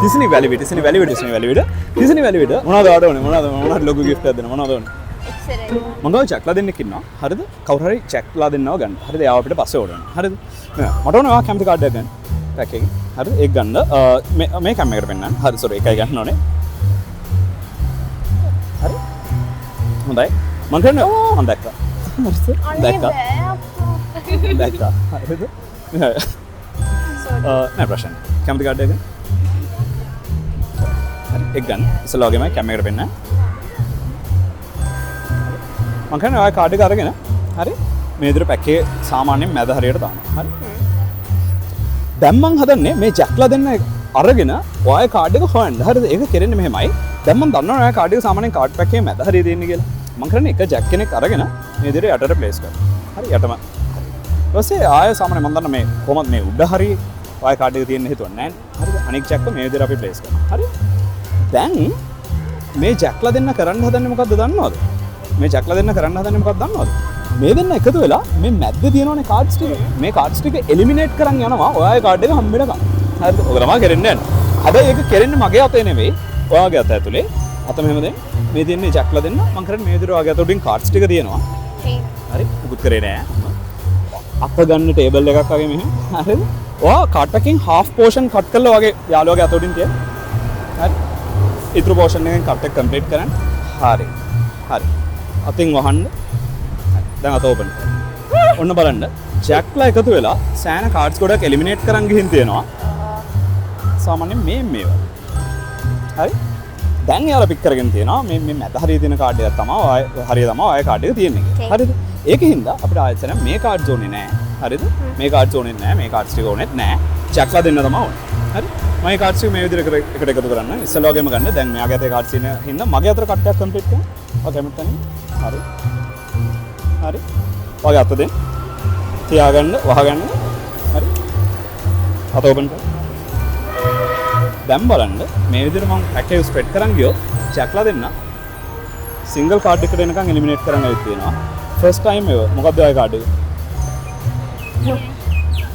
Disney Valley මොනවද ආඩ ඕනේ මොනවද ලොකු gift එකක් දෙන්න මොනවද ඕනේ මම ගාව චෙක්ලා දෙන්නෙක් ඉන්නවා හරිද කවුරු හරි චෙක්ලා දෙන්නව ගන්න හරිද එයාව අපිට පස්සේ ඕඩ වෙනවා හරිද මට ඕනේ ඔයා කැමති කාඩ් එකක් ගන්න පැක් එකකින් හරිද ඒක ගන්න මේ කැම එකට පෙන්නන්න හරි සෝරි එකයි ගන්න ඕනේ හරි හොඳයි මම කරන්නේ මම දැක්කා දැක්කා හරිද නෑ ප්‍රශ්න කැමති කාඩ් එක एक गन इसे लॉगे में कैमरे पे ना මම කියන්නේ ඔය කාඩ් එක අරගෙන හරි මේ විදිහට පැකේ සාමාන්‍යයෙන් මැද හරියට දානවා හරි දැන් මං හදන්නේ මේ ජැක්ලා දෙන්න අරගෙන ඔය කාඩ් එක හොයන්න හරිද ඒක කෙරෙන්නේ මෙහෙමයි දැන් මම දන්නවා ඔය කාඩ් එක සාමාන්‍යයෙන් කාඩ් පැකේ මැද හරිය දෙන්නේ කියලා මම කරන්නේ එක ජැක් කෙනෙක් අරගෙන මේ විදිහට යටට ප්ලේස් කරනවා හරි යටම ඊපස්සේ ආය සාමාන්‍යයෙන් මම දන්නවා මේ කොහොමද මේ උඩ හරිය ඔය කාඩ් එක තියෙන්න හිතුවන්නේ නැහැ හරිද අනික් ජැක්ක මේ විදිහට අපි ප්ලේස් කරනවා හරි දැන් මේ ජැක්ලා දෙන්න කරන්න හදන්නේ මොකද්ද දන්නවද? මේ ජැක්ලා දෙන්න කරන්න හදන්නේ මොකක්ද දන්නවද? මේ දෙන්න එකතු වෙලා මේ මැද්දේ තියෙනවනේ කාඩ්ස් ටික. මේ කාඩ්ස් ටික එලිමිනේට් කරන් යනවා ඔයාගේ කාඩ් එක හම්බෙනකම්. හරිද? ඔක තමයි කරන්නේ යන්නේ. හැබැයි ඒක කරන්නේ මගේ අතේ නෙවෙයි. ඔයාගේ අත ඇතුලේ. අත මෙහෙම දෙන්න. මේ දෙන්නේ ජැක්ලා දෙන්න. මම කරන්නේ මේ විදිහට ඔයාගේ අත උඩින් කාඩ්ස් ටික තියෙනවා. හරි? මුකුත් කරේ නෑ. අප ගන්න ටේබල් එකක් වගේ මෙහෙම. හරිද? ඔයා කාඩ් එකකින් half portion කට් කරලා වගේ යාළුවාගේ අත උඩින් තියන්න. හරි? ඉතුරු පෝෂන් එකෙන් කට් එක කම්ප්ලීට් කරන්න. හරි. අතින් වහන්න. දැන් අත ඕපන් කරන්න. ඔන්න බලන්න. ජැක්ලා එකතු වෙලා සෑන කාඩ්ස් ගොඩක් එලිමිනේට් කරන් ගිහින් තියෙනවා. සාමාන්‍යයෙන් මේවා. හරි. දැන් යාලා පික් කරගෙන තියෙනවා. මේ මැද හරිය තියෙන කාඩ් එකක් තමයි හරිය තමයි ඔය කාඩ් එක තියෙන්නේ. හරිද? ඒකින්ද අපිට ආයෙත් මේ කාඩ්ස් ඕනේ නෑ. හරිද? මේ කාඩ්ස් ඕනේ නෑ. මේ කාඩ්ස් ටික ඕනෙත් නෑ. ජැක්ලා දෙන්න තමයි ඕනේ. හරි? මම මේ කාඩ්ස් එක මේ විදිහට එකට එකතු කරන්න. ඉස්සෙල්ලා වගේම ගන්න. දැන් මෙයාගේ අතේ කාඩ්ස් ඉන්න හින්දා මගේ අතට කට්ටයක් කම්ප්ලීට් කරන්න. ඔකේ මෙතන. හරි. ඔයාගේ අත දෙන්න. තියාගන්න, වහගන්න. හරි. අත ඕපන් කරන්න. දැන් බලන්න මේ විදිහට මම පැකේජ් ස්ප්‍රෙඩ් කරන් ගියොත් ජැක්ලා දෙන්න සිංගල් කාඩ් එකට එනකන් එලිමිනේට් කරන් ආවිත් තියෙනවා. ෆස්ට් ටයිම් එක. මොකක්ද ඔය කාඩ් එක?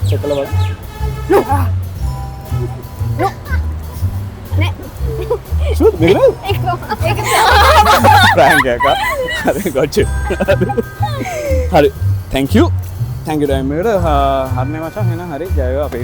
චෙක් කරලා බලන්න. Shoot, देख रहे हो? Prank है क्या? अरे गॉट अरे thank you टाइम मेरे हरने वाचा है ना हरे जाएगा आप